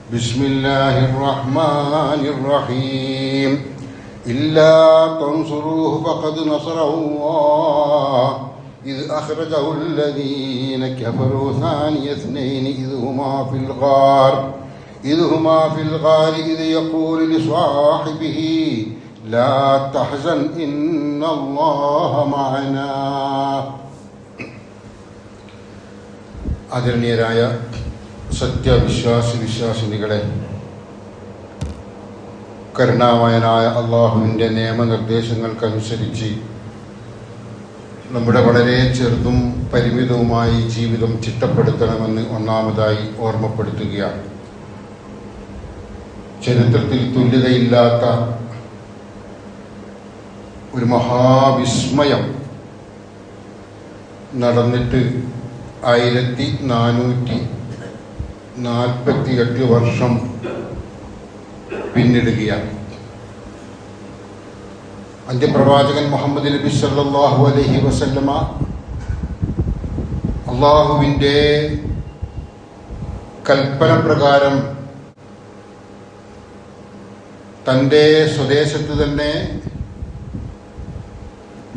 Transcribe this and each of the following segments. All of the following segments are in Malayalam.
بسم الله الرحمن الرحيم إلا تنصروه فقد نصره الله إذ أخرجه الذين كفروا ثاني اثنين إذ هما في الغار إذ يقول لصاحبه لا تحزن إن الله معنا. ആദരണീയരായ വിശ്വാസിനികളെ, കരുണാമയനായ അള്ളാഹുവിൻ്റെ നിയമനിർദ്ദേശങ്ങൾക്കനുസരിച്ച് നമ്മുടെ വളരെ ചെറുതും പരിമിതവുമായി ജീവിതം ചിട്ടപ്പെടുത്തണമെന്ന് ഒന്നാമതായി ഓർമ്മപ്പെടുത്തുകയാണ്. ചരിത്രത്തിൽ തുല്യതയില്ലാത്ത ഒരു മഹാവിസ്മയം നടന്നിട്ട് 1448 വർഷം പിന്നിടുകയാണ്. അന്ത്യപ്രവാചകൻ മുഹമ്മദ് നബി സല്ലല്ലാഹു അലൈഹി വസല്ലമ അള്ളാഹുവിൻ്റെ കൽപ്പന പ്രകാരം തൻ്റെ സ്വദേശത്ത് തന്നെ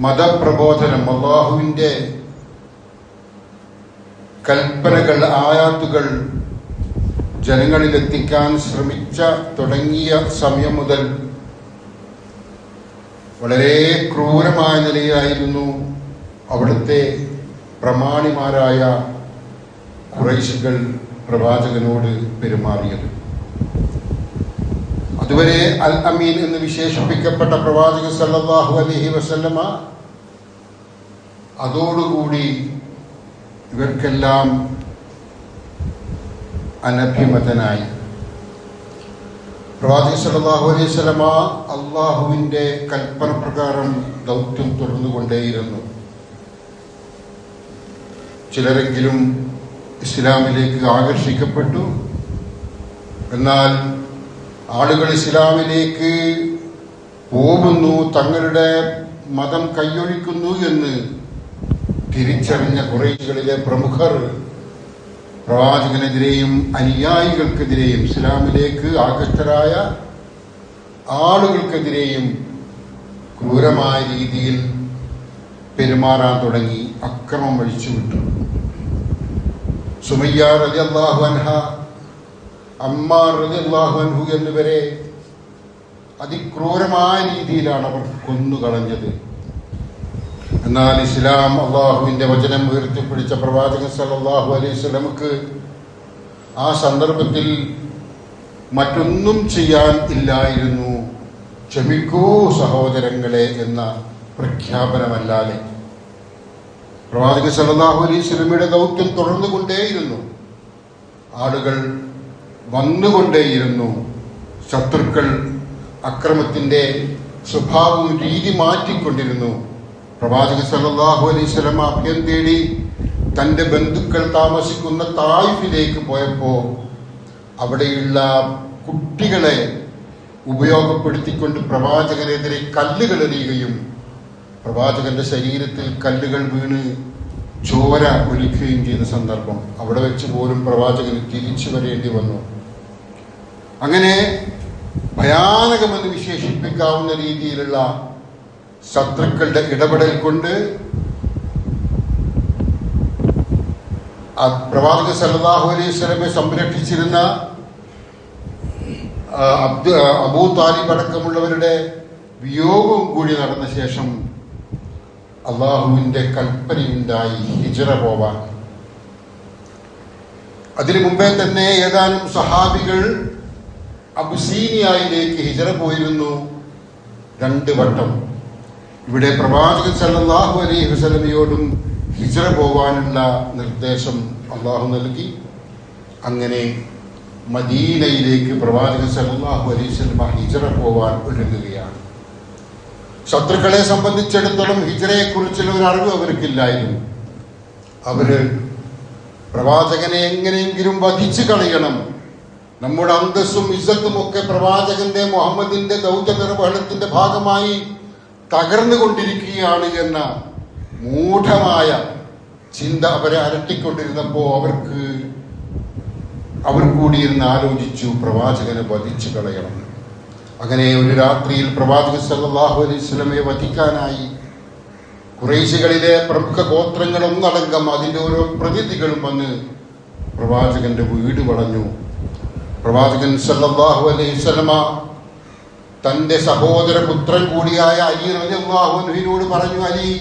മതപ്രബോധനം, അള്ളാഹുവിൻ്റെ കൽപ്പനകൾ, ആയാത്തുകൾ ജനങ്ങളിലെത്തിക്കാൻ തുടങ്ങിയ സമയം മുതൽ വളരെ ക്രൂരമായ നിലയിലായിരുന്നു അവിടുത്തെ പ്രമാണിമാരായ ഖുറൈശികൾ പ്രവാചകനോട് പെരുമാറിയത്. അതുവരെ അൽ അമീൻ എന്ന് വിശേഷിപ്പിക്കപ്പെട്ട പ്രവാചകൻ സല്ലല്ലാഹു അലൈഹി വസല്ലമ അതോടുകൂടി ഇവർക്കെല്ലാം അനഭിമതനായി. പ്രവാചകൻ സല്ലല്ലാഹു അലൈഹി വസല്ലമ അള്ളാഹുവിൻ്റെ കൽപ്പന പ്രകാരം ദൗത്യം തുടർന്നുകൊണ്ടേയിരുന്നു. ചിലരെങ്കിലും ഇസ്ലാമിലേക്ക് ആകർഷിക്കപ്പെട്ടു. എന്നാൽ ആളുകൾ ഇസ്ലാമിലേക്ക് പോകുന്നു, തങ്ങളുടെ മതം കൈയൊഴിക്കുന്നു എന്ന് തിരിച്ചറിഞ്ഞ ഖുറൈശികളിലെ പ്രമുഖർ പ്രവാചകനെതിരെയും അനുയായികൾക്കെതിരെയും ഇസ്ലാമിലേക്ക് ആകൃഷ്ടരായ ആളുകൾക്കെതിരെയും ക്രൂരമായ രീതിയിൽ പെരുമാറാൻ തുടങ്ങി, അക്രമം അഴിച്ചുവിട്ടു. സുമയ്യ റളിയല്ലാഹു അൻഹ, അമ്മാർ റളിയല്ലാഹു അൻഹു എന്നിവരെ അതിക്രൂരമായ രീതിയിലാണ് അവർ കൊന്നുകളഞ്ഞത്. എന്നാൽ ഇസ്ലാം, അള്ളാഹുവിൻ്റെ വചനം ഉയർത്തിപ്പിടിച്ച പ്രവാചകൻ സല്ലല്ലാഹു അലൈഹി വസല്ലമക്ക് ആ സന്ദർഭത്തിൽ മറ്റൊന്നും ചെയ്യാൻ ഇല്ലായിരുന്നു. ക്ഷമിക്കൂ സഹോദരങ്ങളെ എന്ന പ്രഖ്യാപനമല്ലാതെ. പ്രവാചകൻ സല്ലല്ലാഹു അലൈഹി വസല്ലമയുടെ ദൗത്യം തുടർന്നുകൊണ്ടേയിരുന്നു. ആളുകൾ വന്നുകൊണ്ടേയിരുന്നു. ശത്രുക്കൾ അക്രമത്തിൻ്റെ സ്വഭാവവും രീതി മാറ്റിക്കൊണ്ടിരുന്നു. പ്രവാചകൻ സല്ലല്ലാഹു അലൈഹി വസല്ലമ അഭയം തേടി തൻ്റെ ബന്ധുക്കൾ താമസിക്കുന്ന തായിഫിലേക്ക് പോയപ്പോൾ അവിടെയുള്ള കുട്ടികളെ ഉപയോഗപ്പെടുത്തിക്കൊണ്ട് പ്രവാചകനെതിരെ കല്ലുകൾ എറിയുകയും പ്രവാചകന്റെ ശരീരത്തിൽ കല്ലുകൾ വീണ് ചോര ഒലിക്കുകയും ചെയ്ത സന്ദർഭം. അവിടെ വെച്ച് പോലും പ്രവാചകന് തിരിച്ചു വരേണ്ടി വന്നു. അങ്ങനെ ഭയാനകമെന്ന് വിശേഷിപ്പിക്കാവുന്ന രീതിയിലുള്ള ശത്രുക്കളുടെ ഇടപെടൽ കൊണ്ട് പ്രവാചകൻ സല്ലല്ലാഹു അലൈഹി വസല്ലമയെ സംരക്ഷിച്ചിരുന്ന അബൂ താലിബ് അടക്കമുള്ളവരുടെ വിയോഗവും കൂടി നടന്ന ശേഷം അള്ളാഹുവിൻ്റെ കൽപ്പനയുണ്ടായി ഹിജ്റ പോവാൻ. അതിനു മുമ്പേ തന്നെ ഏതാനും സഹാബികൾ അബുസീനിയയിലേക്ക് ഹിജ്റ പോയിരുന്നു 2 വട്ടം. ഇവിടെ പ്രവാചകൻ സല്ലല്ലാഹു അലൈഹി വസല്ലമയോടും ഹിജ്റ പോവാനുള്ള നിർദ്ദേശം അള്ളാഹു നൽകി. അങ്ങനെ മദീനയിലേക്ക് പ്രവാചകൻ സല്ലല്ലാഹു അലൈഹി വസല്ലമ ഹിജ്റ പോവാൻ ഒരുങ്ങുകയാണ്. ശത്രുക്കളെ സംബന്ധിച്ചിടത്തോളം ഹിജ്റയെക്കുറിച്ചുള്ള ഒരു അറിവ് അവർക്കില്ലായിരുന്നു. അവര് പ്രവാചകനെ എങ്ങനെയെങ്കിലും വധിച്ചു കളയണം, നമ്മുടെ അന്തസ്സും ഇസ്സത്തും ഒക്കെ പ്രവാചകന്റെ മുഹമ്മദിന്റെ ദൗത്യ നിർവഹണത്തിന്റെ ഭാഗമായി തകർന്നുകൊണ്ടിരിക്കുകയാണ് എന്ന മൂഢമായ ചിന്ത അവരെ അലട്ടിക്കൊണ്ടിരുന്നപ്പോൾ അവർക്ക് അവർ കൂടിയിരുന്ന് ആലോചിച്ചു പ്രവാചകനെ വധിച്ചു കളയണം. അങ്ങനെ ഒരു രാത്രിയിൽ പ്രവാചകൻ സല്ലല്ലാഹു അലൈഹി വസല്ലമയെ വധിക്കാനായി ഖുറൈശികളിലെ പ്രമുഖ ഗോത്രങ്ങളൊന്നടങ്കം അതിൻ്റെ ഓരോ പ്രതിനിധികളും വന്ന് പ്രവാചകന്റെ വീട് വളഞ്ഞു. പ്രവാചകൻ സല്ലല്ലാഹു അലൈഹി വസല്ലമ തൻ്റെ സഹോദര പുത്രൻ കൂടിയായ അലി റളിയല്ലാഹു അൻഹുവിനോട് പറഞ്ഞു, അലി,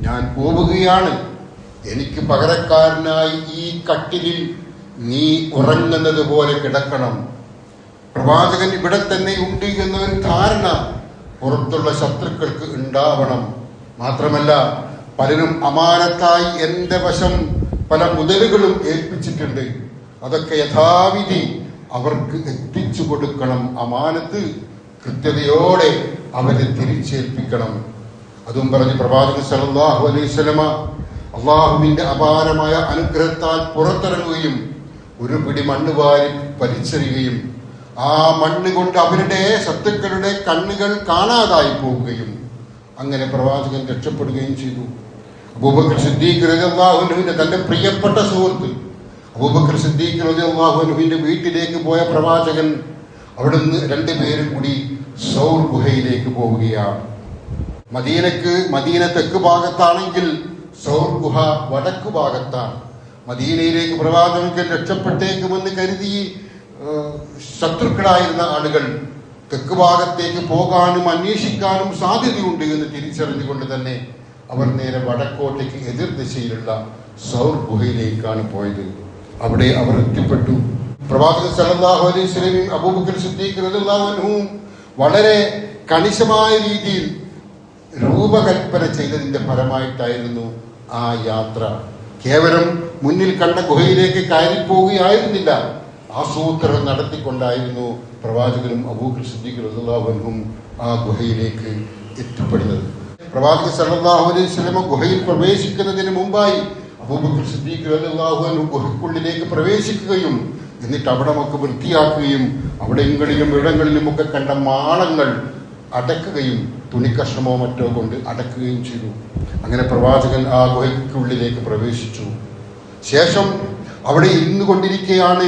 ഞാൻ പോവുകയാണ്. എനിക്ക് പകരക്കാരനായി ഈ കട്ടിലിൽ നീ ഉറങ്ങുന്നത് പോലെ കിടക്കണം. പ്രവാചകൻ ഇവിടെ തന്നെ ഉണ്ട് എന്നൊരു ധാരണ പുറത്തുള്ള ശത്രുക്കൾക്ക് ഉണ്ടാവണം. മാത്രമല്ല, പലരും അമാനത്തായി എൻ്റെ വശം പല മുതലുകളും ഏൽപ്പിച്ചിട്ടുണ്ട്. അതൊക്കെ യഥാവിധി അവർക്ക് എത്തിച്ചു കൊടുക്കണം. അമാനത്ത് കൃത്യതയോടെ അവരെ തിരിച്ചേൽപ്പിക്കണം. അതും പറഞ്ഞ് പ്രവാചകൻ സല്ലല്ലാഹു അലൈഹി വസല്ലമ അള്ളാഹുവിന്റെ അപാരമായ അനുഗ്രഹത്താൽ പുറത്തിറങ്ങുകയും ഒരു പിടി മണ്ണ് വാരി വലിച്ചെറിയുകയും ആ മണ്ണ് കൊണ്ട് അവരുടെ ശത്രുക്കളുടെ കണ്ണുകൾ കാണാതായി പോവുകയും അങ്ങനെ പ്രവാചകൻ രക്ഷപ്പെടുകയും ചെയ്തു. അബൂബക്കർ സിദ്ദീഖ് റളിയല്ലാഹു അൻഹുവിന്റെ തന്റെ പ്രിയപ്പെട്ട സുഹൃത്ത് അബൂബക്കർ സിദ്ദീഖ് റളിയല്ലാഹു അൻഹുവിന്റെ വീട്ടിലേക്ക് പോയ പ്രവാചകൻ അവിടുന്ന് രണ്ടുപേരും കൂടി സൗർ ഗുഹയിലേക്ക് പോവുകയാണ്. മദീന തെക്ക് ഭാഗത്താണെങ്കിൽ സൗർ ഗുഹ വടക്ക് ഭാഗത്താണ്. മദീനയിലേക്ക് പ്രവാചകൻ രക്ഷപ്പെട്ടേക്കുമെന്ന് കരുതി ശത്രുക്കളായിരുന്ന ആളുകൾ തെക്ക് ഭാഗത്തേക്ക് പോകാനും അന്വേഷിക്കാനും സാധ്യതയുണ്ട് എന്ന് തിരിച്ചറിഞ്ഞുകൊണ്ട് തന്നെ അവർ നേരെ വടക്കോട്ടേക്ക് എതിർ ദിശയിലുള്ള സൗർ ഗുഹയിലേക്കാണ് പോയത്. അവിടെ അവർ എത്തിപ്പെട്ടു. പ്രവാചകൻ സല്ലല്ലാഹു അലൈഹി വസല്ലമയും അബൂബക്കർ സിദ്ദീഖ് റളിയല്ലാഹു അൻഹുവും വളരെ കണിശമായ രീതിയിൽ രൂപകൽപ്പന ചെയ്തതിന്റെ ഫലമായിട്ടായിരുന്നു ആ യാത്ര. കേവലം മുന്നിൽ കണ്ട ഗുഹയിലേക്ക് കയറിപ്പോവുകയായിരുന്നില്ല, ആസൂത്രണം നടത്തിക്കൊണ്ടായിരുന്നു പ്രവാചകനും അബൂബക്കർ സിദ്ദീഖ് റളിയല്ലാഹു അൻഹും ആ ഗുഹയിലേക്ക് എത്തിപ്പെടുന്നത്. പ്രവാചകൻ സല്ലല്ലാഹു അലൈഹി വസല്ലമ ഗുഹയിൽ പ്രവേശിക്കുന്നതിന് മുമ്പായി അബൂബക്കർ സിദ്ദീഖ് റളിയല്ലാഹു അൻഹു ഗുഹയ്ക്കുള്ളിലേക്ക് പ്രവേശിക്കുകയും എന്നിട്ട് അവിടെ ഒക്കെ വൃത്തിയാക്കുകയും ഇവിടങ്ങളിലുമൊക്കെ കണ്ട മാളങ്ങൾ അടക്കുകയും തുണിക്കഷ്ണമോ മറ്റോ കൊണ്ട് അടക്കുകയും ചെയ്തു. അങ്ങനെ പ്രവാചകൻ ആ ഗുഹയ്ക്കുള്ളിലേക്ക് പ്രവേശിച്ചു. ശേഷം അവിടെ ഇരുന്നു കൊണ്ടിരിക്കെയാണ്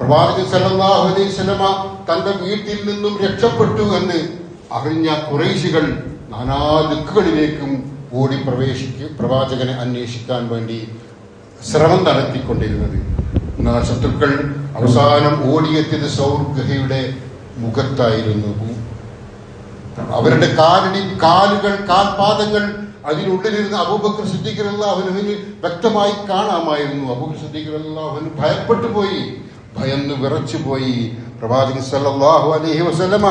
പ്രവാചകൻ സല്ലല്ലാഹു അലൈഹി വസല്ലമ തന്റെ വീട്ടിൽ നിന്നും രക്ഷപ്പെട്ടു എന്ന് അറിഞ്ഞ ഖുറൈശികൾ നാനാ ദിക്കുകളിലേക്കും ഓടി പ്രവാചകനെ അന്വേഷിക്കാൻ വേണ്ടി ശ്രമം നടത്തിക്കൊണ്ടിരുന്നത്. ശത്രുക്കൾ അവസാനം ഓടിയെത്തിയത് സൗർ ഗുഹയുടെ മുഖത്തായിരുന്നു. അവരുടെ കാൽപാദങ്ങൾ അതിനുള്ളിലിരുന്ന് അബൂബക്കർ സിദ്ദീഖ് റളിയല്ലാഹു അൻഹുവിന് വ്യക്തമായി കാണാമായിരുന്നു. അബൂബക്കർ സിദ്ദീഖ് റളിയല്ലാഹു അൻഹു ഭയപ്പെട്ടു പോയി, ഭയന്ന് വിറച്ചുപോയി. പ്രവാചകൻ സല്ലല്ലാഹു അലൈഹി വസല്ലമ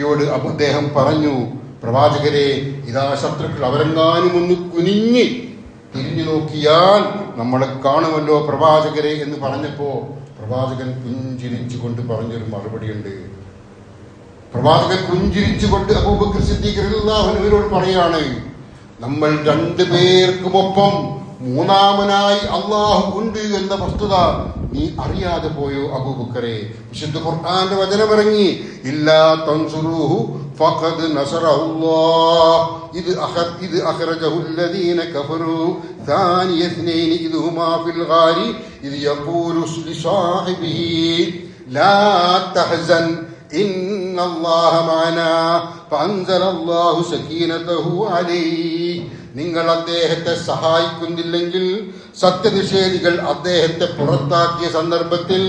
യോട് അദ്ദേഹം പറഞ്ഞു, പ്രവാചകരെ, ഇതാ ശത്രുക്കൾ, അവരെങ്ങാനും ഒന്ന് കുനിഞ്ഞ് തിരിഞ്ഞു നോക്കിയാൽ നമ്മളെ കാണുമല്ലോ പ്രവാചകരെ എന്ന് പറഞ്ഞപ്പോ പ്രവാചകൻ പുഞ്ചിരിച്ചുകൊണ്ട് പറഞ്ഞൊരു മറുപടിയുണ്ട്. പ്രവാചകൻ പുഞ്ചിരിച്ചുകൊണ്ട് അബൂബക്കർ സിദ്ദീഖ് റളിയല്ലാഹു അൻഹുവിനോട് പറയാണ്, നമ്മൾ രണ്ടുപേർക്കുമൊപ്പം മൂന്നാമനായി അള്ളാഹു ഉണ്ട് എന്ന വസ്തുത നീ അറിയാതെ പോയോ അബൂബക്കറെ? വിശുദ്ധ ഖുർആന്റെ വചനമിറങ്ങി, ഇല്ലാ തൻസുറൂഹു ഫഖദ് നസറഹുല്ലാഹ് ഇദ് അഖ്റജഹു അല്ലദീന കഫറൂ ഥാനിയ ഇസ്നൈനി ഇദ് ഹുമാ ഫിൽ ഗാരി ഇദ് യഖൂലു ലിസാഹിബിഹി ലാ തഹ്സൻ ഇന്നല്ലാഹ മഅനാ ഫഅൻസലല്ലാഹു സകീനതഹു അലൈഹി. നിങ്ങൾ അദ്ദേഹത്തെ സഹായിക്കുന്നില്ലെങ്കിൽ സത്യനിഷേധികൾ അദ്ദേഹത്തെ പുറത്താക്കിയ സന്ദർഭത്തിൽ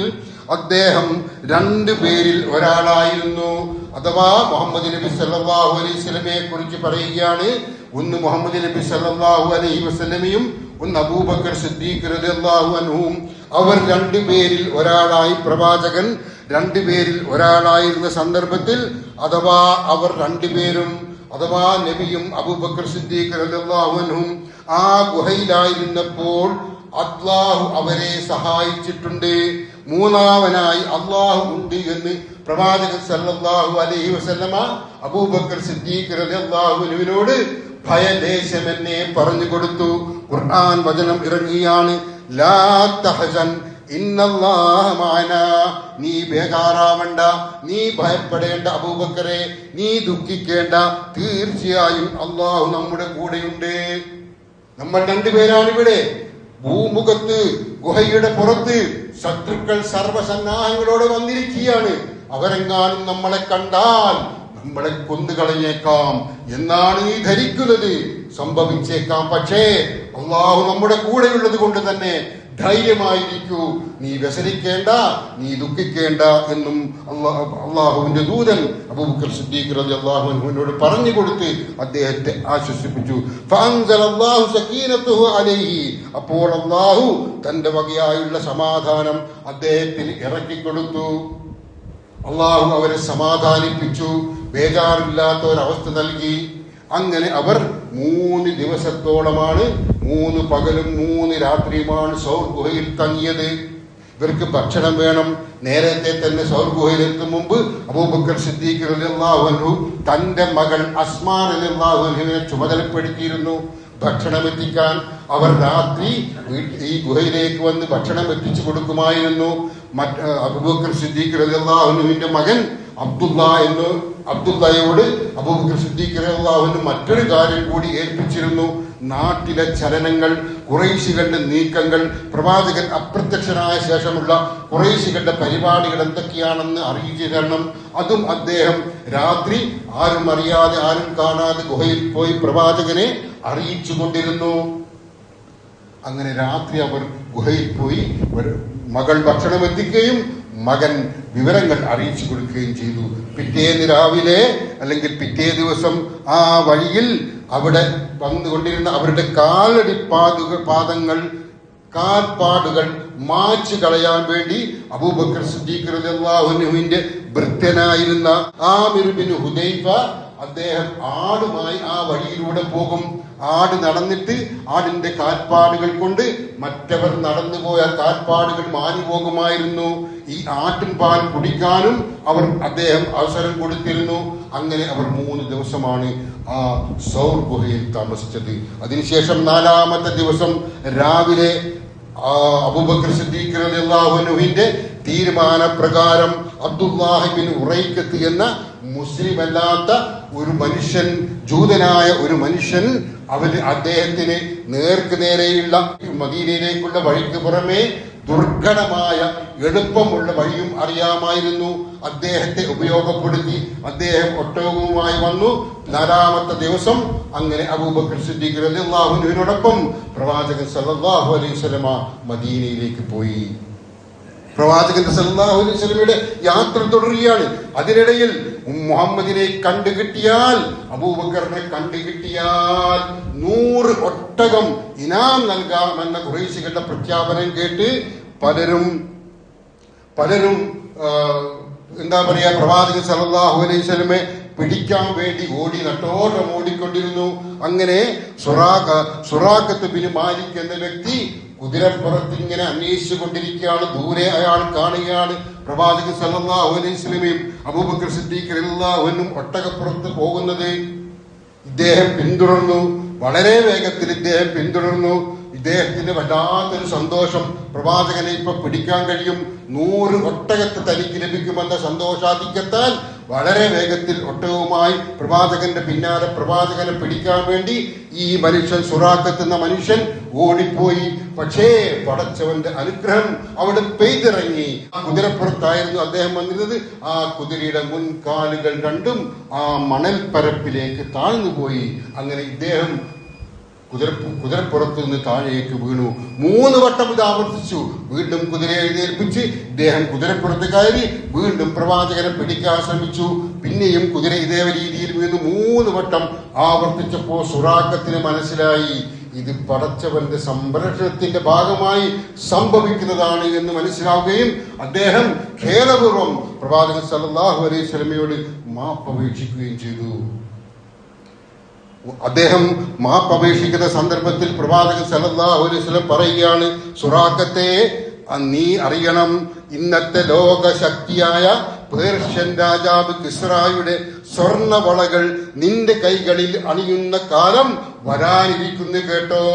അദ്ദേഹം രണ്ടുപേരിൽ ഒരാളായിരുന്നു. അഥവാ മുഹമ്മദ് നബി സല്ലല്ലാഹു അലൈഹി വസല്ലമയെ കുറിച്ച് പറയുകയാണ്. ഒന്ന് മുഹമ്മദ് നബി സല്ലല്ലാഹു അലൈഹി വസല്ലമയും ഒന്ന് അബൂബക്കർ സിദ്ദീഖ് റളിയല്ലാഹു അൻഹുവും. അവർ രണ്ടുപേരിൽ ഒരാളായി, പ്രവാചകൻ രണ്ടുപേരിൽ ഒരാളായിരുന്ന സന്ദർഭത്തിൽ, അഥവാ അവർ രണ്ടുപേരും, അഥവാ നബിയും അബൂബക്കർ സിദ്ദീഖ് റളിയല്ലാഹു അൻഹും ആ ഗുഹയിലായിരുന്നപ്പോൾ അല്ലാഹു അവരെ സഹായിച്ചിട്ടുണ്ട്. മൂന്നാമനായി അല്ലാഹു ഉണ്ട് എന്ന് പ്രവാചകൻ സല്ലല്ലാഹു അലൈഹി വസല്ലമ അബൂബക്കർ സിദ്ദീഖ് റളിയല്ലാഹു അൻഹുവിനോട് ഭയദേശമെന്നെ പറഞ്ഞു കൊടുത്തു. ഖുർആൻ വചനം ഇറങ്ങിയാണ്, ലാ തഹസൻ ഇന്നല്ലാഹ മഅനാ. നീ ബേജാറാവണ്ട, നീ ഭയപ്പെടേണ്ട അബൂബക്കറെ, നീ ദുഃഖിക്കേണ്ട, തീർച്ചയായും അല്ലാഹു നമ്മുടെ കൂടെയുണ്ട്. നമ്മൾ രണ്ടുപേരാണ് ഇവിടെ. ഭൂമുഖത്ത് ഗുഹയുടെ പുറത്ത് ശത്രുക്കൾ സർവസന്നാഹങ്ങളോടെ വന്നിരിക്കുകയാണ്. അവരെങ്ങാനും നമ്മളെ കണ്ടാൽ നമ്മളെ കൊന്നുകളഞ്ഞേക്കാം എന്നാണ് നീ ധരിക്കുന്നത്. സംഭവിച്ചേക്കാം. പക്ഷേ അള്ളാഹു നമ്മുടെ കൂടെയുള്ളത് കൊണ്ട് തന്നെ ധൈര്യമായിരിക്കൂ, നീ വ്യസനിക്കേണ്ട, നീ ദുഃഖിക്കേണ്ട എന്നും അള്ളാഹുവിന്റെ ദൂതൻ അബൂബക്കർ സിദ്ദീഖ് റളിയല്ലാഹു അൻഹുവിനോട് പറഞ്ഞു കൊടുത്ത് അദ്ദേഹത്തെ ആശ്വസിപ്പിച്ചു. ഫഅൻസലല്ലാഹു സകീനത്തുഹു അലൈഹി, അപ്പോൾ അള്ളാഹു തന്റെ വകയായുള്ള സമാധാനം അദ്ദേഹത്തിന് ഇറക്കിക്കൊടുത്തു. അള്ളാഹു അവരെ സമാധാനിപ്പിച്ചു, ബേജാറില്ലാത്ത ഒരവസ്ഥ നൽകി. അങ്ങനെ അവർ 3 ദിവസത്തോളമാണ്, 3 പകലും 3 രാത്രിയുമാണ് സൗർ ഗുഹയിൽ തങ്ങിയത്. ഇവർക്ക് ഭക്ഷണം വേണം. നേരത്തെ തന്നെ സൗർ ഗുഹയിലെത്തും മുമ്പ് അബൂബക്കർ സിദ്ദീഖ് റളിയല്ലാഹു അൻഹു തന്റെ മകൾ അസ്മാ റളിയല്ലാഹു അൻഹുവിനെ ചുമതലപ്പെടുത്തിയിരുന്നു ഭക്ഷണം എത്തിക്കാൻ. അവർ രാത്രി ഈ ഗുഹയിലേക്ക് വന്ന് ഭക്ഷണം എത്തിച്ചു കൊടുക്കുമായിരുന്നു. അബൂബക്കർ സിദ്ദീഖ് റളിയല്ലാഹു അൻഹുവിന്റെ മകൻ അബ്ദുള്ളയോട് അബൂബക്കർ സിദ്ദീഖ് റളിയല്ലാഹു അൻഹു മറ്റൊരു കാര്യം കൂടി ഏൽപ്പിച്ചിരുന്നു. നാട്ടിലെ ചലനങ്ങൾ, ഖുറൈശികളുടെ നീക്കങ്ങൾ, പ്രവാചകൻ അപ്രത്യക്ഷനായ ശേഷമുള്ള ഖുറൈശികളുടെ പരിപാടികൾ എന്തൊക്കെയാണെന്ന് അറിയിച്ചു തരണം. അതും അദ്ദേഹം രാത്രി ആരും അറിയാതെ, ആരും കാണാതെ ഗുഹയിൽ പോയി പ്രവാചകനെ അറിയിച്ചു കൊണ്ടിരുന്നു. അങ്ങനെ രാത്രി അവർ ഗുഹയിൽ പോയി മകൾ ഭക്ഷണം എത്തിക്കുകയും മകൻ വിവരങ്ങൾ അറിയിച്ചു കൊടുക്കുകയും ചെയ്തു. പിറ്റേന്ന് രാവിലെ അല്ലെങ്കിൽ പിറ്റേ ദിവസം ആ വഴിയിൽ അവിടെ വന്നുകൊണ്ടിരുന്ന അവരുടെ കാൽപ്പാടുകൾ മായ്ച്ചു കളയാൻ വേണ്ടി അബൂബക്കർ സിദ്ദീഖ് റളിയല്ലാഹു അൻഹുവിന്റെ ഭൃത്യനായിരുന്ന ആമിർ ബിൻ ഹുദൈഫ അദ്ദേഹം ആടുമായി ആ വഴിയിലൂടെ പോകും. ആട് നടന്നിട്ട് ആടിന്റെ കാൽപ്പാടുകൾ കൊണ്ട് മറ്റവർ നടന്നുപോയ കാൽപ്പാടുകൾ മാഞ്ഞു പോകുമായിരുന്നു. ഈ ആട്ടിൻപാൽ കുടിക്കാനും അദ്ദേഹം അവസരം കൊടുത്തിരുന്നു. അങ്ങനെ അവർ 3 ദിവസമാണ് ആ സൗർ ഗുഹയിൽ താമസിച്ചത്. അതിനുശേഷം 4ാമത്തെ ദിവസം രാവിലെ അബൂബക്കർ സിദ്ദീഖ് റളിയല്ലാഹു അൻഹുവിന്റെ തീരുമാനപ്രകാരം അബ്ദുല്ലാഹി ബിൻ ഉറൈഖത്ത് എന്ന മുസ്ലിം അല്ലാത്ത ഒരു മനുഷ്യൻ, ജൂതനായ ഒരു മനുഷ്യൻ, അദ്ദേഹത്തിന് നേരെയുള്ള മദീനയിലേക്കുള്ള വഴിക്ക് പുറമെ ദുർഘടമായ എളുപ്പമുള്ള വഴിയും അറിയാമായിരുന്നു. അദ്ദേഹത്തെ ഉപയോഗപ്പെടുത്തി അദ്ദേഹം ഒട്ടകവുമായി വന്നു. 4ാമത്തെ ദിവസം അങ്ങനെ അബൂബക്കർ സിദ്ദീഖ് റളിയല്ലാഹു അൻഹുവിനോടൊപ്പം പ്രവാചകൻ സല്ലല്ലാഹു അലൈഹി വസല്ലമ മദീനയിലേക്ക് പോയി. പ്രവാചകൻ സല്ലല്ലാഹു അലൈഹി വസല്ലമയുടെ യാത്ര തുടരുകയാണ്. അതിനിടയിൽ മുഹമ്മദിനെ കണ്ടുകിട്ടിയാൽ, അബൂബക്കറിനെ കണ്ടുകിട്ടിയാൽ 100 ഒട്ടകം ഇനാം നൽകാമെന്ന ഖുറൈശികളുടെ പ്രഖ്യാപനം കേട്ട് പലരും എന്താ പറയാ, പ്രവാചകൻ സല്ലല്ലാഹു അലൈഹി വസല്ലമയെ പിടിക്കാൻ വേണ്ടി നട്ടോട്ടം ഓടിക്കൊണ്ടിരുന്നു. അങ്ങനെ സുറാഖത്ത് ബിൻ മാലിക് എന്ന വ്യക്തി കുതിരപ്പുറത്ത് ഇങ്ങനെ അന്വേഷിച്ചു കൊണ്ടിരിക്കുകയാണ്. ദൂരെ അയാൾ കാണുകയാണ് പ്രവാചകൻ സല്ലല്ലാഹു അലൈഹി വസല്ലമയും അബൂബക്കർ സിദ്ദീഖ് റളിയല്ലാഹു അൻഹു ഒട്ടകപ്പുറത്ത് പോകുന്നത്. ഇദ്ദേഹം പിന്തുടർന്നു. വളരെ വേഗത്തിൽ ഇദ്ദേഹം പിന്തുടർന്നു. ഇദ്ദേഹത്തിന് വല്ലാത്തൊരു സന്തോഷം, പ്രവാചകനെ ഇപ്പൊ പിടിക്കാൻ കഴിയും, 100 ഒട്ടകത്തെ തനിക്ക് ലഭിക്കുമെന്ന സന്തോഷാധിക്യത്താൽ വളരെ വേഗത്തിൽ ഒട്ടകവുമായി പ്രവാചകന്റെ പിന്നാലെ പ്രവാചകനെ പിടിക്കാൻ വേണ്ടി ഈ മനുഷ്യൻ, സുറാഖത്ത് എന്ന മനുഷ്യൻ ഓടിപ്പോയി. പക്ഷേ പടച്ചവന്റെ അനുഗ്രഹം അവിടെ പെയ്തിറങ്ങി. ആ കുതിരപ്പുറത്തായിരുന്നു അദ്ദേഹം വന്നിരുന്നത്. ആ കുതിരയുടെ മുൻകാലുകൾ രണ്ടും ആ മണൽപ്പരപ്പിലേക്ക് താഴ്ന്നുപോയി. അങ്ങനെ ഇദ്ദേഹം കുതിരപ്പുറത്ത് നിന്ന് താഴേക്ക് വീണു. 3 വട്ടം ഇത് ആവർത്തിച്ചു. വീണ്ടും കുതിരയെ എഴുന്നേൽപ്പിച്ച് ഇദ്ദേഹം കുതിരപ്പുറത്ത് കയറി വീണ്ടും പ്രവാചകനെ പിടിക്കാൻ ശ്രമിച്ചു. പിന്നെയും കുതിര ഇതേ രീതിയിൽ വീണ്ടും 3 വട്ടം ആവർത്തിച്ചപ്പോൾ സുറാഖത്തിന് മനസ്സിലായി ഇത് പടച്ചവന്റെ സംരക്ഷണത്തിന്റെ ഭാഗമായി സംഭവിക്കുന്നതാണ് എന്ന് മനസ്സിലാവുകയും അദ്ദേഹം ഖേദപൂർവ്വം പ്രവാചകൻ സല്ലല്ലാഹു അലൈഹി വസല്ലമയോട് മാപ്പപേക്ഷിക്കുകയും ചെയ്തു. അദ്ദേഹം മാപ്പപേക്ഷിക്കുന്ന സന്ദർഭത്തിൽ പ്രവാചകൻ സല്ലല്ലാഹു അലൈഹി വസല്ലം പറയുകയാണ്, സുറാഖത്തെ, നീ അറിയണം, ഇന്നത്തെ ലോകശക്തിയായ പേർഷ്യൻ രാജാവ് കിസ്റായുടെ സ്വർണവളകൾ നിന്റെ കൈകളിൽ അണിയുന്ന കാലം വരാനിരിക്കുന്നു കേട്ടോ.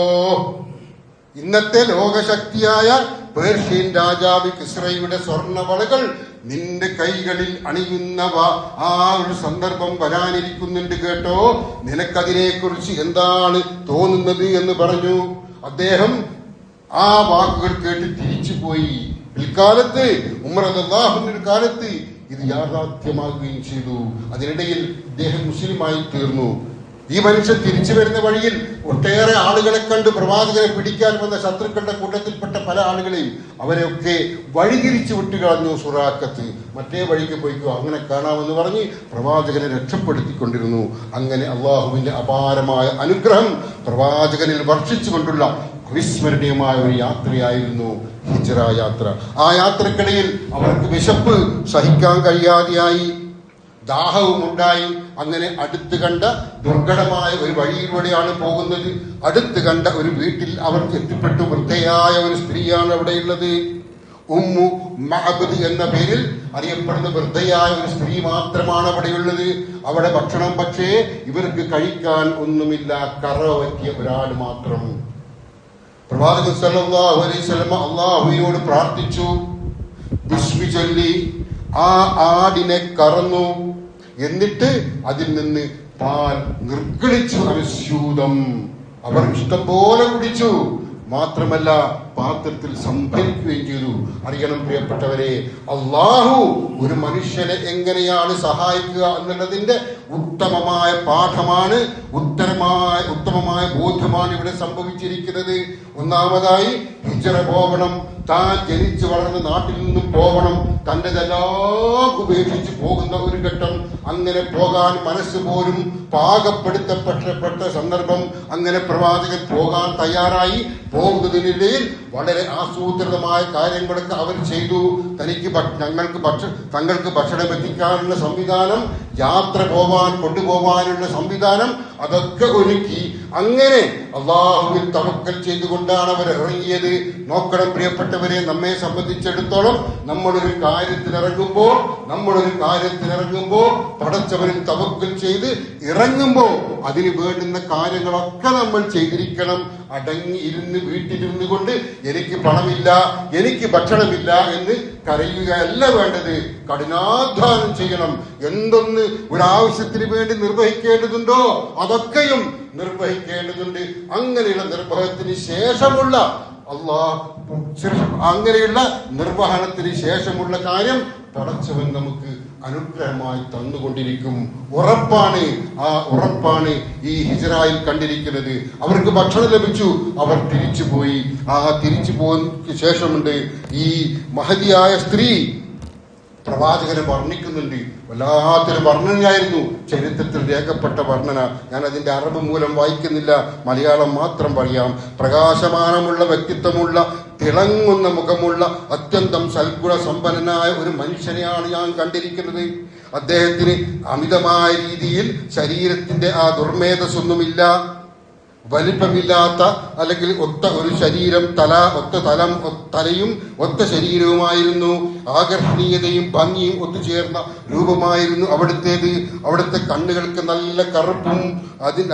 ഇന്നത്തെ ലോകശക്തിയായ പേർഷ്യൻ രാജാവ് കിസ്റയുടെ സ്വർണവളകൾ നിന്റെ കൈകളിൽ അണിയുന്നവ ആ ഒരു സന്ദർഭം വരാനിരിക്കുന്നുണ്ട് കേട്ടോ. നിനക്കതിനെ കുറിച്ച് എന്താണ് തോന്നുന്നത് എന്ന് പറഞ്ഞു. അദ്ദേഹം ആ വാക്കുകൾ കേട്ട് തിരിച്ചു പോയി. പിൽക്കാലത്ത് ഉമർ റളിയല്ലാഹുവിന്റെ കാലത്ത് ഇത് യാഥാർത്ഥ്യമാകുകയും ചെയ്തു. അതിനിടയിൽ ഇദ്ദേഹം മുസ്ലിമായി തീർന്നു. ഈ മനുഷ്യൻ തിരിച്ചു വരുന്ന വഴിയിൽ ഒട്ടേറെ ആളുകളെ കണ്ട് പ്രവാചകനെ പിടിക്കാൻ വന്ന ശത്രുക്കളുടെ കൂട്ടത്തിൽപ്പെട്ട പല ആളുകളെയും അവരെയൊക്കെ വഴിതിരിച്ചു വിട്ടുകളഞ്ഞു. സുറാഖത്ത് മറ്റേ വഴിക്ക് പോയിക്കോ, അങ്ങനെ കാണാമെന്ന് പറഞ്ഞ് പ്രവാചകനെ രക്ഷപ്പെടുത്തിക്കൊണ്ടിരുന്നു. അങ്ങനെ അള്ളാഹുവിന്റെ അപാരമായ അനുഗ്രഹം പ്രവാചകനിൽ വർഷിച്ചുകൊണ്ടുള്ള അവിസ്മരണീയമായ ഒരു യാത്രയായിരുന്നു ഹിജ്റ യാത്ര. ആ യാത്രക്കിടയിൽ അവർക്ക് വിശപ്പ് സഹിക്കാൻ കഴിയാതെയായി, ദാഹവും ഉണ്ടായി. അങ്ങനെ അടുത്ത് കണ്ട ദുർഘടമായ ഒരു വഴിയിലൂടെയാണ് പോകുന്നത്. അടുത്ത് കണ്ട ഒരു വീട്ടിൽ അവർക്ക് എത്തിപ്പെട്ടു. വൃദ്ധയായ ഒരു സ്ത്രീയാണ് അവിടെയുള്ളത്. ഉമ്മു മഅബദ് എന്ന പേരിൽ അറിയപ്പെടുന്ന വൃദ്ധയായ ഒരു സ്ത്രീ മാത്രമാണ് അവിടെയുള്ളത്. അവിടെ ഭക്ഷണം പക്ഷേ ഇവർക്ക് കഴിക്കാൻ ഒന്നുമില്ല, കറ പറ്റിയ ഒരാൾ മാത്രം. പ്രവാചകൻ സല്ലല്ലാഹു അലൈഹി വസല്ലം അല്ലാഹുവിനോട് പ്രാർത്ഥിച്ചു. ബിസ്മി ചൊല്ലി ആ ആടിനെ കറന്നു. എന്നിട്ട് അതിൽ നിന്ന് പാൽ നിർഗളിച്ചു. അനുസ്യൂതം അവർ ഇഷ്ടം പോലെ കുടിച്ചു. മാത്രമല്ല പാത്രത്തിൽ സംഭരിക്കുകയും ചെയ്തു. അറിയണം പ്രിയപ്പെട്ടവരെ, അള്ളാഹു ഒരു മനുഷ്യനെ എങ്ങനെയാണ് സഹായിക്കുക എന്നുള്ളതിന്റെ ഉത്തമമായ പാഠമാണ്, ഉത്തമമായ ബോധ്യമാണ് ഇവിടെ സംഭവിച്ചിരിക്കുന്നത്. ഒന്നാമതായി ഹിജ്റ പോകണം, താൻ ജനിച്ചു വളർന്ന നാട്ടിൽ നിന്നും പോകണം, തൻ്റെതെല്ലാം ഉപേക്ഷിച്ച് പോകുന്ന ഒരു ഘട്ടം. അങ്ങനെ പോകാൻ മനസ്സ് പോലും പാകപ്പെടുത്തപ്പെട്ട സന്ദർഭം. അങ്ങനെ പ്രവാചകൻ പോകാൻ തയ്യാറായി. പോകുന്നതിനിടയിൽ വളരെ ആസൂത്രിതമായ കാര്യങ്ങളൊക്കെ അവർ ചെയ്തു. തങ്ങൾക്ക് ഭക്ഷണം എത്തിക്കാനുള്ള സംവിധാനം, യാത്ര കൊണ്ടുപോകാനുള്ള സംവിധാനം, അതൊക്കെ ഒരുക്കി. അങ്ങനെ അള്ളാഹുവിൽ തവക്കൽ ചെയ്തുകൊണ്ടാണ് അവർ ഇറങ്ങിയത്. നോക്കണം പ്രിയപ്പെട്ടവരെ, നമ്മെ സംബന്ധിച്ചിടത്തോളം നമ്മളൊരു കാര്യത്തിനിറങ്ങുമ്പോൾ പടച്ചവരിൽ തവക്കൽ ചെയ്ത് ഇറങ്ങുമ്പോൾ അതിന് വേണ്ടുന്ന കാര്യങ്ങളൊക്കെ നമ്മൾ ചെയ്തിരിക്കണം. അടങ്ങി ഇരുന്ന് വീട്ടിലിരുന്ന് കൊണ്ട് എനിക്ക് പണമില്ല, എനിക്ക് ഭക്ഷണമില്ല എന്ന് കരയുകയല്ല വേണ്ടത്. കഠിനാധ്വാനം ചെയ്യണം. എന്തൊന്ന് ഒരാവശ്യത്തിന് വേണ്ടി നിർവഹിക്കേണ്ടതുണ്ടോ അതൊക്കെയും നിർവഹിക്കേണ്ടതുണ്ട്. അങ്ങനെയുള്ള നിർവഹണത്തിന് ശേഷമുള്ള അങ്ങനെയുള്ള നിർവഹണത്തിന് ശേഷമുള്ള കാര്യം പടച്ചവൻ നമുക്ക് അനുഗ്രഹമായി തന്നുകൊണ്ടിരിക്കും. ഉറപ്പാണ്. ആ ഉറപ്പാണ് ഈ ഹിജ്റയിൽ കണ്ടിരിക്കുന്നത്. അവർക്ക് ഭക്ഷണം ലഭിച്ചു, അവർ തിരിച്ചുപോയി. ആ തിരിച്ചു പോയതിനു ശേഷമുണ്ട് ഈ മഹതിയായ സ്ത്രീ പ്രവാചകനെ വർണ്ണിക്കുന്നുണ്ട്. വല്ലാത്തൊരു വർണ്ണനയായിരുന്നു, ചരിത്രത്തിൽ രേഖപ്പെട്ട വർണ്ണന. ഞാൻ അതിന്റെ അറബ് മൂലം വായിക്കുന്നില്ല, മലയാളം മാത്രം പറയാം. പ്രകാശമാനമുള്ള വ്യക്തിത്വമുള്ള, തിളങ്ങുന്ന മുഖമുള്ള, അത്യന്തം സൽഗുണ സമ്പന്നനായ ഒരു മനുഷ്യനെയാണ് ഞാൻ കണ്ടിരിക്കുന്നത്. അദ്ദേഹത്തിന് അമിതമായ രീതിയിൽ ശരീരത്തിന്റെ ആ ദുർമേധസ്സൊന്നുമില്ല, വലിപ്പമില്ലാത്ത അല്ലെങ്കിൽ ഒത്ത ഒരു ശരീരം, തലയും ഒത്ത ശരീരവുമായിരുന്നു. ആകർഷണീയതയും ഭംഗിയും ഒത്തുചേർന്ന രൂപമായിരുന്നു അവിടുത്തേത്. അവിടുത്തെ കണ്ണുകൾക്ക് നല്ല കറുപ്പും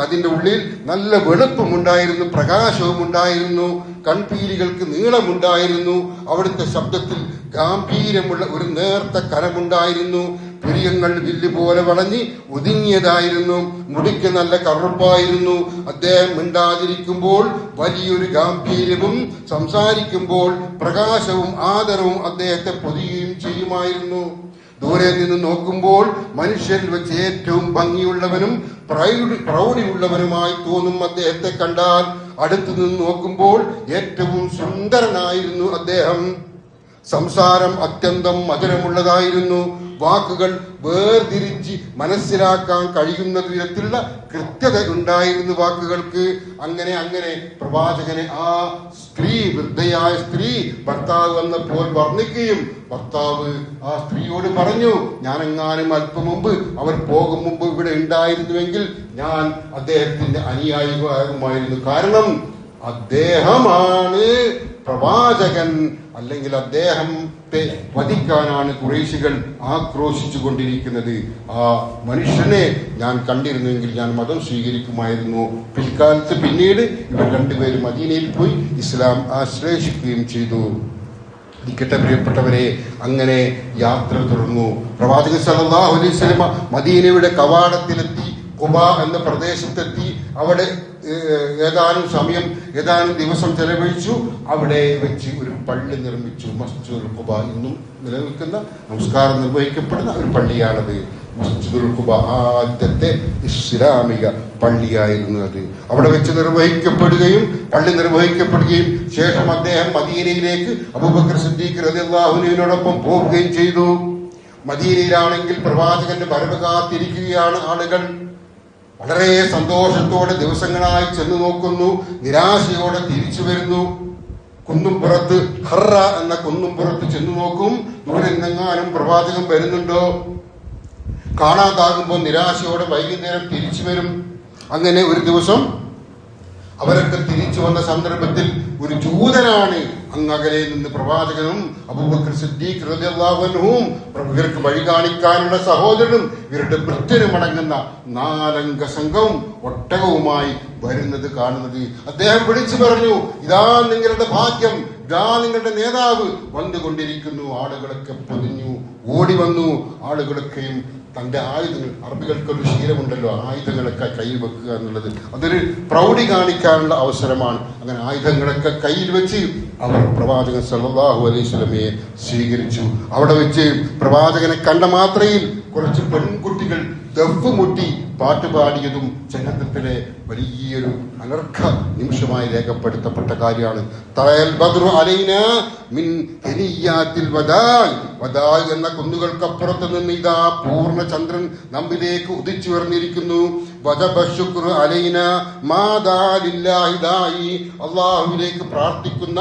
അതിന്റെ ഉള്ളിൽ നല്ല വെളുപ്പും ഉണ്ടായിരുന്നു, പ്രകാശവും ഉണ്ടായിരുന്നു. കൺപീലികൾക്ക് നീളമുണ്ടായിരുന്നു. അവിടുത്തെ ശബ്ദത്തിൽ ഗാംഭീര്യമുള്ള ഒരു നേർത്ത കരമുണ്ടായിരുന്നു. പുരിയങ്ങൾ വില്ല് പോലെ വളഞ്ഞ് ഒതുങ്ങിയതായിരുന്നു. മുടിക്ക് നല്ല കറുപ്പായിരുന്നു. അദ്ദേഹം മിണ്ടാതിരിക്കുമ്പോൾ വലിയൊരു ഗാംഭീര്യവും സംസാരിക്കുമ്പോൾ പ്രകാശവും ആദരവും അദ്ദേഹത്തെ പൊതിയുകയും ചെയ്യുമായിരുന്നു. ദൂരെ നിന്ന് നോക്കുമ്പോൾ മനുഷ്യരിൽ വെച്ച് ഏറ്റവും ഭംഗിയുള്ളവനും പ്രൗഢിയുള്ളവനുമായി തോന്നും അദ്ദേഹത്തെ കണ്ടാൽ. അടുത്തു നിന്ന് നോക്കുമ്പോൾ ഏറ്റവും സുന്ദരനായിരുന്നു അദ്ദേഹം. സംസാരം അത്യന്തം മധുരമുള്ളതായിരുന്നു. വാക്കുകൾ വേർതിരിച്ച് മനസ്സിലാക്കാൻ കഴിയുന്ന വിധത്തിലുള്ള കൃത്യത ഉണ്ടായിരുന്നു വാക്കുകൾക്ക്. അങ്ങനെ പ്രവാചകനെ ആ സ്ത്രീ, വൃദ്ധയായ സ്ത്രീ ഭർത്താവ് വന്നപ്പോൾ വർണ്ണിക്കുകയും ഭർത്താവ് ആ സ്ത്രീയോട് പറഞ്ഞു, ഞാനെങ്ങാനും അല്പം മുമ്പ് അവർ പോകും മുമ്പ് ഇവിടെ ഉണ്ടായിരുന്നുവെങ്കിൽ ഞാൻ അദ്ദേഹത്തിന്റെ അനുയായിയാകുമായിരുന്നു. കാരണം അദ്ദേഹമാണ് പ്രവാചകൻ, അല്ലെങ്കിൽ അദ്ദേഹത്തെ വധിക്കാനാണ് ഖുറൈശികൾ ആക്രോശിച്ചു കൊണ്ടിരിക്കുന്നത്. ആ മനുഷ്യനെ ഞാൻ കണ്ടിരുന്നുവെങ്കിൽ ഞാൻ മതം സ്വീകരിക്കുമായിരുന്നു. പിൽക്കാലത്ത് പിന്നീട് ഇവർ രണ്ടുപേരും മദീനയിൽ പോയി ഇസ്ലാം ആശ്ലേഷിക്കുകയും ചെയ്തു. ഇരിക്കട്ടെ പ്രിയപ്പെട്ടവരെ, അങ്ങനെ യാത്ര തുടർന്നു. പ്രവാചകൻ സല്ലല്ലാഹു അലൈഹി വസല്ലം മദീനയുടെ കവാടത്തിലെത്തി, ഖുബാ എന്ന പ്രദേശത്തെത്തി. അവിടെ ഏതാനും ദിവസം ചെലവഴിച്ചു. അവിടെ വെച്ച് ഒരു പള്ളി നിർമ്മിച്ചു. മസ്ജിദുൽ ഖുബ ഇന്നും നിലനിൽക്കുന്ന, നമസ്കാരം നിർവഹിക്കപ്പെടുന്ന ഒരു പള്ളിയാണത്. മസ്ജിദുൽ ഖുബ ആദ്യത്തെ ഇസ്ലാമിക പള്ളിയായിരുന്നു അത്. അവിടെ വെച്ച് പള്ളി നിർവഹിക്കപ്പെടുകയും ശേഷം അദ്ദേഹം മദീനയിലേക്ക് അബൂബക്കർ സിദ്ദീഖ് റളിയല്ലാഹു അൻഹുവിനോടൊപ്പം പോവുകയും ചെയ്തു. മദീനയിലാണെങ്കിൽ പ്രവാചകന്റെ വരവ് കാത്തിരിക്കുകയാണ് ആളുകൾ. വളരെ സന്തോഷത്തോടെ ദിവസങ്ങളായി ചെന്നു നോക്കുന്നു, നിരാശയോടെ തിരിച്ചു വരുന്നു. കുന്നുംപുറത്ത് ഹറ എന്ന കുന്നുംപുറത്ത് ചെന്നു നോക്കും, ദൂരെ നിന്നെങ്ങാനും പ്രവാചകൻ വരുന്നുണ്ടോ. കാണാതാകുമ്പോൾ നിരാശയോടെ വൈകുന്നേരം തിരിച്ചു വരും. അങ്ങനെ ഒരു ദിവസം അവരൊക്കെ തിരിച്ചു വന്ന സന്ദർഭത്തിൽ ഒരു ജൂതനാണ് അങ്ങകലെ നിന്ന് പ്രവാചകനും അബൂബക്കർ സിദ്ദീഖ് റളിയല്ലാഹു അൻഹുവും ഇവർക്ക് വഴി കാണിക്കാനുള്ള സഹോദരനും ഇവരുടെ ഭൃത്യനും അടങ്ങുന്ന 4 അംഗ സംഘവും ഒട്ടകവുമായി വരുന്നത് കാണുന്നത്. അദ്ദേഹം വിളിച്ചു പറഞ്ഞു, ഇതാ നിങ്ങളുടെ ഭാഗ്യം, ഇതാ നിങ്ങളുടെ നേതാവ് വന്നുകൊണ്ടിരിക്കുന്നു. ആളുകളൊക്കെ പൊതിഞ്ഞു ഓടി വന്നു. ആളുകളൊക്കെയും തന്റെ ആയുധങ്ങൾ, അറബികൾക്കൊരു ശീലമുണ്ടല്ലോ, ആയുധങ്ങളൊക്കെ കയ്യിൽ വെക്കുക എന്നുള്ളത്, അതൊരു പ്രൗഢി കാണിക്കാനുള്ള അവസരമാണ്. അങ്ങനെ ആയുധങ്ങളൊക്കെ കയ്യിൽ വെച്ച് അവർ പ്രവാചകൻ സല്ലല്ലാഹു അലൈഹി വസല്ലമയെ സ്വീകരിച്ചു. അവിടെ വെച്ച് പ്രവാചകനെ കണ്ട മാത്രയിൽ കുറച്ച് പെൺകുട്ടികൾ ദഫ് മുട്ടി പാട്ടുപാടിയതും ചരിത്രത്തിലെ വലിയൊരു അനർഘ നിമിഷമായി രേഖപ്പെടുത്തപ്പെട്ട കാര്യമാണ്. തറയൽ ബദ്റു അലൈനാ മിൻ ഹനിയാത്തിൽ വദായ് എന്ന കുന്നുകൾക്കപ്പുറത്ത് നിന്ന് ഇതാ പൂർണ്ണ ചന്ദ്രൻ നമ്മിലേക്ക് ഉദിച്ചുയർന്നിരിക്കുന്നു. വജബശുക്റു അലൈനാ മാദാ ലില്ലാഹി ദായി, അല്ലാഹുവിലേക്ക് പ്രാർത്ഥിക്കുന്ന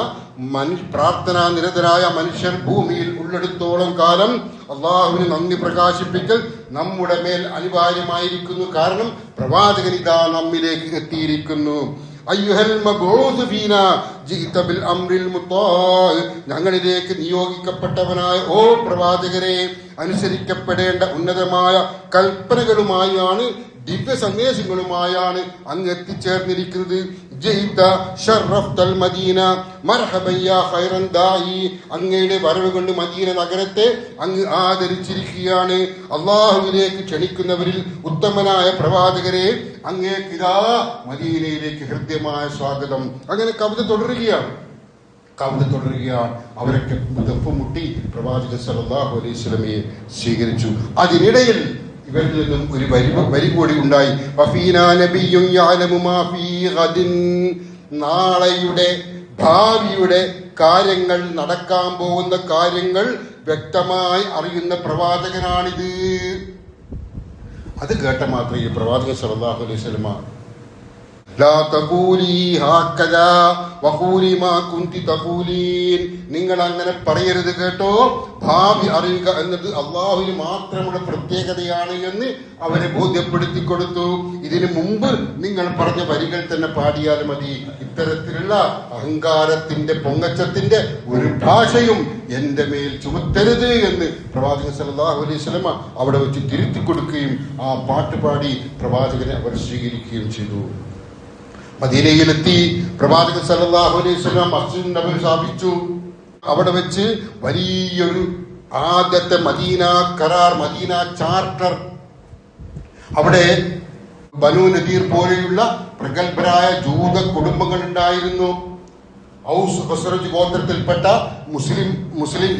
പ്രാർത്ഥനാ നിരതരായ മനുഷ്യർ ഭൂമിയിൽ ഉള്ളിടത്തോളം കാലം അള്ളാഹുവിന് നന്ദി പ്രകാശിപ്പിക്കൽ നമ്മുടെ മേൽ അനിവാര്യമായിരിക്കുന്നു. കാരണം പ്രവാചകൻ ഇതാ നമ്മിലേക്ക് എത്തിയിരിക്കുന്നു. ഞങ്ങളിലേക്ക് നിയോഗിക്കപ്പെട്ടവനായ ഓ പ്രവാചകരെ, അനുസരിക്കപ്പെടേണ്ട ഉന്നതമായ കൽപ്പനകളുമായാണ്, ദിവ്യ സന്ദേശങ്ങളുമായാണ് അങ്ങ് എത്തിച്ചേർന്നിരിക്കുന്നത്. അങ്ങയുടെ വരവ് കൊണ്ട് മദീന നഗരത്തെ അങ്ങ് ആദരിച്ചിരിക്കുകയാണ്. അള്ളാഹുവിലേക്ക് ക്ഷണിക്കുന്നവരിൽ ഉത്തമനായ പ്രവാചകരെ, അങ്ങേക്കിതാ മദീനയിലേക്ക് ഹൃദ്യമായ സ്വാഗതം. അങ്ങനെ കവിത തുടരുകയാണ്. അവരൊക്കെ മുട്ടി പ്രവാചകൻ സല്ലല്ലാഹു അലൈഹി വസല്ലമയെ സ്വീകരിച്ചു. അതിനിടയിൽ ഇവരിൽ നിന്നും ഒരു വരി കൂടി ഉണ്ടായി. നാളെയുടെ ഭാവിയുടെ കാര്യങ്ങൾ, നടക്കാൻ പോകുന്ന കാര്യങ്ങൾ വ്യക്തമായി അറിയുന്ന പ്രവാചകനാണിത്. അത് കേട്ട മാത്രമേ പ്രവാചകൻ സല്ലല്ലാഹു അലൈഹി വസല്ലമ നിങ്ങൾ അങ്ങനെ പറയരുത് കേട്ടോ, ഭാവി അറിയുക എന്നത് അള്ളാഹുവിന് മാത്രമുള്ള പ്രത്യേകതയാണ് എന്ന് അവരെ ബോധ്യപ്പെടുത്തി കൊടുത്തു. ഇതിനു മുമ്പ് നിങ്ങൾ പറഞ്ഞ വരികൾ തന്നെ പാടിയാൽ മതി. ഇത്തരത്തിലുള്ള അഹങ്കാരത്തിന്റെ, പൊങ്ങച്ചത്തിന്റെ ഒരു ഭാഷയും എന്റെ മേൽ ചുമത്തരുത് എന്ന് പ്രവാചകൻ സല്ലല്ലാഹു അലൈഹി വസല്ലമ അവിടെ വെച്ച് തിരുത്തി കൊടുക്കുകയും ആ പാട്ട് പാടി പ്രവാചകനെ അവർ സ്വീകരിക്കുകയും ചെയ്തു. മദീനയിലെത്തി പ്രവാചകൻ സല്ലല്ലാഹു അലൈഹി വസല്ലം മസ്ജിദ് നബവി സ്ഥാപിച്ചു. അവിടെ വെച്ച് വലിയൊരു ആദ്യത്തെ മദീന കരാർ, മദീന ചാർട്ടർ, അവിടെ ബനൂ നദീർ പോലെയുള്ള പ്രഗത്ഭരായ ജൂത കുടുംബങ്ങൾ ഉണ്ടായിരുന്നു. ഔസ് ഖസ്റജ് ഗോത്രത്തിൽപ്പെട്ട മുസ്ലിം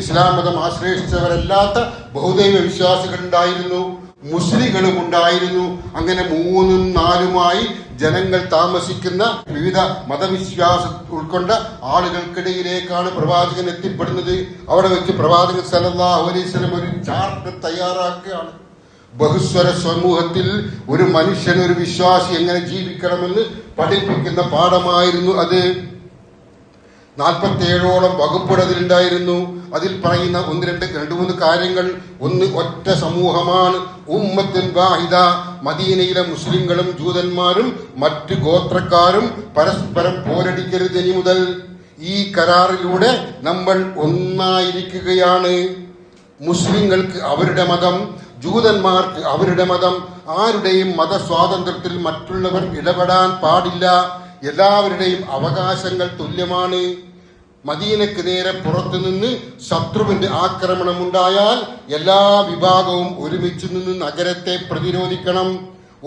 ഇസ്ലാം മതം ആശ്രയിച്ചവരല്ലാത്ത ബഹുദൈവ വിശ്വാസികൾ ഉണ്ടായിരുന്നു, മുസ്ലിങ്ങളും ഉണ്ടായിരുന്നു. അങ്ങനെ 3ഉം 4ഉമായി ജനങ്ങൾ താമസിക്കുന്ന വിവിധ മതവിശ്വാസം ഉൾക്കൊണ്ട ആളുകൾക്കിടയിലേക്കാണ് പ്രവാചകൻ എത്തിപ്പെടുന്നത്. അവിടെ വെച്ച് പ്രവാചകൻ സല്ലല്ലാഹു അലൈഹി വസല്ലം ഒരു ചാർട്ട് തയ്യാറാക്കുകയാണ്. ബഹുസ്വര സമൂഹത്തിൽ ഒരു മനുഷ്യൻ, ഒരു വിശ്വാസി എങ്ങനെ ജീവിക്കണമെന്ന് പഠിപ്പിക്കുന്ന പാഠമായിരുന്നു അത്. 47ഓളം വകുപ്പുകൾ അതിലുണ്ടായിരുന്നു. അതിൽ പറയുന്ന 2-3 കാര്യങ്ങൾ. ഒന്ന്, ഒറ്റ സമൂഹമാണ്, ഉമ്മത്തുൻ വാഹിദ. മദീനയിലെ മുസ്ലിങ്ങളും ജൂതന്മാരും മറ്റ് ഗോത്രക്കാരും പരസ്പരം പോരടിക്കരുത്. ഇനി മുതൽ ഈ കരാറിലൂടെ നമ്മൾ ഒന്നായിരിക്കുകയാണ്. മുസ്ലിങ്ങൾക്ക് അവരുടെ മതം, ജൂതന്മാർക്ക് അവരുടെ മതം. ആരുടെയും മതസ്വാതന്ത്ര്യത്തിൽ മറ്റുള്ളവർ ഇടപെടാൻ പാടില്ല. എല്ലാവരുടെയും അവകാശങ്ങൾ തുല്യമാണ്. മദീനക്ക് നേരെ പുറത്തു നിന്ന് ശത്രുവിന്റെ ആക്രമണം ഉണ്ടായാൽ എല്ലാ വിഭാഗവും ഒരുമിച്ച് നിന്ന് നഗരത്തെ പ്രതിരോധിക്കണം.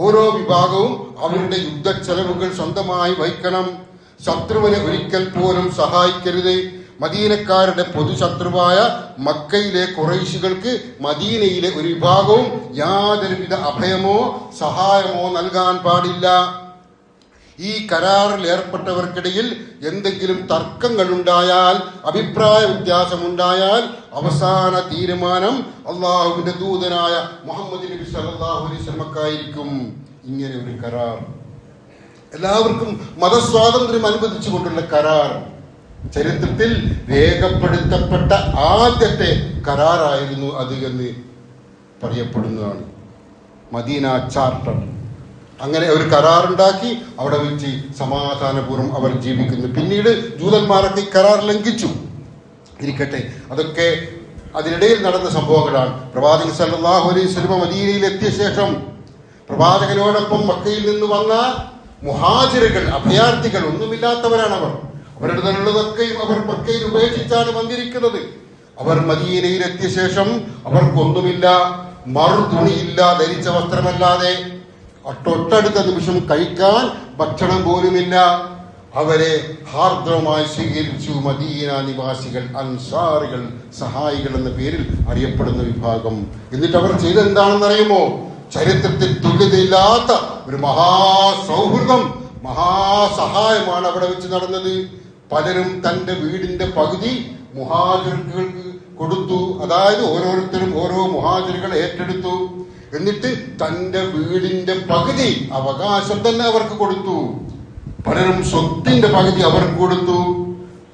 ഓരോ വിഭാഗവും അവരുടെ യുദ്ധച്ചെലവുകൾ സ്വന്തമായി വഹിക്കണം. ശത്രുവിനെ ഒരിക്കൽ പോലും സഹായിക്കരുത്. മദീനക്കാരുടെ പൊതുശത്രുവായ മക്കയിലെ ഖുറൈശികൾക്ക് മദീനയിലെ ഒരു വിഭാഗവും യാതൊരുവിധ അഭയമോ സഹായമോ നൽകാൻ പാടില്ല. ഈ കരാറിൽ ഏർപ്പെട്ടവർക്കിടയിൽ എന്തെങ്കിലും തർക്കങ്ങൾ ഉണ്ടായാൽ, അഭിപ്രായ വ്യത്യാസമുണ്ടായാൽ അവസാന തീരുമാനം അള്ളാഹുവിന്റെ ദൂതനായ മുഹമ്മദ് നബി സല്ലല്ലാഹു അലൈഹി വസല്ലമക്കായിരിക്കും. ഇങ്ങനെ ഒരു കരാർ, എല്ലാവർക്കും മതസ്വാതന്ത്ര്യം അനുവദിച്ചുകൊണ്ടുള്ള കരാർ ചരിത്രത്തിൽ രേഖപ്പെടുത്തപ്പെട്ട ആദ്യത്തെ കരാറായിരുന്നു അത് എന്ന് പറയപ്പെടുന്നതാണ് മദീന ചാർട്ടർ. അങ്ങനെ ഒരു കരാറുണ്ടാക്കി അവിടെ വെച്ച് സമാധാനപൂർവ്വം അവർ ജീവിക്കുന്നു. പിന്നീട് ജൂതന്മാരൊക്കെ ഈ കരാർ ലംഘിച്ചു. ഇരിക്കട്ടെ, അതൊക്കെ അതിനിടയിൽ നടന്ന സംഭവങ്ങളാണ്. പ്രവാചകൻ സല്ലല്ലാഹു അലൈഹി വസല്ലം മദീനയിൽ എത്തിയ ശേഷം പ്രവാചകനോടൊപ്പം മക്കയിൽ നിന്ന് വന്ന മുഹാജിറുകൾ, അഭയാർത്ഥികൾ, ഒന്നുമില്ലാത്തവരാണ് അവർ. അവരുടെ തന്നുള്ളതൊക്കെയും അവർ മക്കയിൽ ഉപേക്ഷിച്ചാണ് വന്നിരിക്കുന്നത്. അവർ മദീനയിൽ എത്തിയ ശേഷം അവർക്കൊന്നുമില്ല, മറുതുണിയില്ല, ധരിച്ച വസ്ത്രമല്ലാതെ. തൊട്ടടുത്ത നിമിഷം കഴിക്കാൻ ഭക്ഷണം പോലുമില്ല. അവരെ ഹാർദ്രമായി സ്വീകരിച്ചു മദീന നിവാസികൾ, അൻസാറുകൾ, സഹായികൾ എന്ന പേരിൽ അറിയപ്പെടുന്ന വിഭാഗം. എന്നിട്ട് അവർ ചെയ്തെന്താണെന്നറിയുമോ? ചരിത്രത്തിൽ തുല്യതയില്ലാത്ത ഒരു മഹാസൗഹൃദം, മഹാസഹായമാണ് അവിടെ വെച്ച് നടന്നത്. പലരും തന്റെ വീടിന്റെ പകുതി മുഹാജിറുകൾക്ക് കൊടുത്തു. അതായത് ഓരോരുത്തരും ഓരോ മുഹാജിറുകൾ ഏറ്റെടുത്തു. എന്നിട്ട് തന്റെ വീടിന്റെ പകുതി അവകാശം തന്നെ അവർക്ക് കൊടുത്തു. പലരും സ്വത്തിന്റെ പകുതി അവർക്ക് കൊടുത്തു.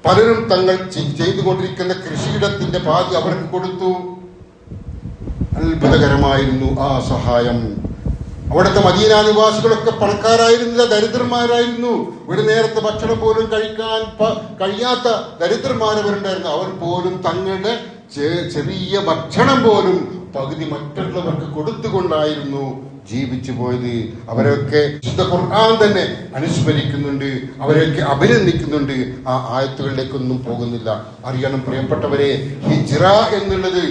പലരും തങ്ങൾ ചെയ്തുകൊണ്ടിരിക്കുന്ന കൃഷിയിടത്തിന്റെ പാതി അവർക്ക് കൊടുത്തു. അത്ഭുതകരമായിരുന്നു ആ സഹായം. അവിടുത്തെ മദീന നിവാസികളൊക്കെ പണക്കാരായിരുന്നില്ല, ദരിദ്രന്മാരായിരുന്നു. ഒരു നേരത്തെ ഭക്ഷണം പോലും കഴിക്കാൻ കഴിയാത്ത ദരിദ്രന്മാരവരുണ്ടായിരുന്നു. അവർ പോലും തങ്ങളുടെ ചെറിയ ഭക്ഷണം പോലും പകുതി മറ്റുള്ളവർക്ക് കൊടുത്തുകൊണ്ടായിരുന്നു ജീവിച്ചു പോയത്. അവരൊക്കെ വിശുദ്ധ ഖുർആൻ തന്നെ അനുസ്മരിക്കുന്നുണ്ട്, അവരൊക്കെ അഭിനന്ദിക്കുന്നുണ്ട്. ആ ആയത്തുകളിലേക്കൊന്നും പോകുന്നില്ല. അറിയണം പ്രിയപ്പെട്ടവരെ, ഹിജ്റ എന്നുള്ളത്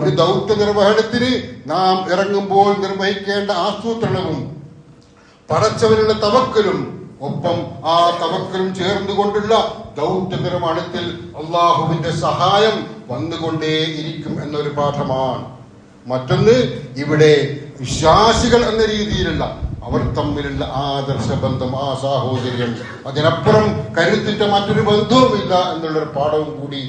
ഒരു ദൗത്യ നിർവഹണത്തിന് നാം ഇറങ്ങുമ്പോൾ നിർവഹിക്കേണ്ട ആസൂത്രണവും പടച്ചവനുള്ള തവക്കലും ഒപ്പം ആ തവക്കലും ചേർന്നുകൊണ്ടുള്ള ദൗത്യ നിർവഹണത്തിൽ അള്ളാഹുവിന്റെ സഹായം വന്നുകൊണ്ടേയിരിക്കും എന്നൊരു പാഠമാണ്. മറ്റൊന്ന്, ഇവിടെ വിശ്വാസികൾ എന്ന രീതിയിലുള്ള അവർ തമ്മിലുള്ള ആദർശ ബന്ധം, ആ സാഹോദര്യം, അതിനപ്പുറം കരുത്തിട്ട മറ്റൊരു ബന്ധവുമില്ല എന്നുള്ളൊരു പാഠവും കൂടി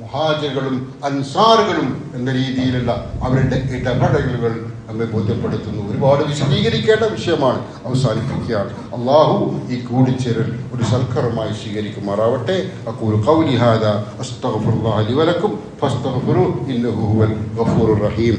മുഹാജിറുകളും അൻസാറുകളും എന്ന രീതിയിലുള്ള അവരുടെ ഇടപെടലുകൾ നമ്മെ ബോധ്യപ്പെടുത്തുന്നു. ഒരുപാട് വിശദീകരിക്കേണ്ട വിഷയമാണ്. അവസാനിപ്പിക്കുകയാണ്. അള്ളാഹു ഈ കൂടിച്ചേരൽ ഒരു സൽക്കരമായി സ്വീകരിക്കുമാറാവട്ടെ. അഖൂലു ഖൗലി ഹാദാ അസ്തഗ്ഫിറുല്ലാഹ ലി വലക്കും ഫസ്തഗ്ഫിറൂഹു ഇന്നഹു ഹുവൽ ഗഫൂറുർ റഹീം.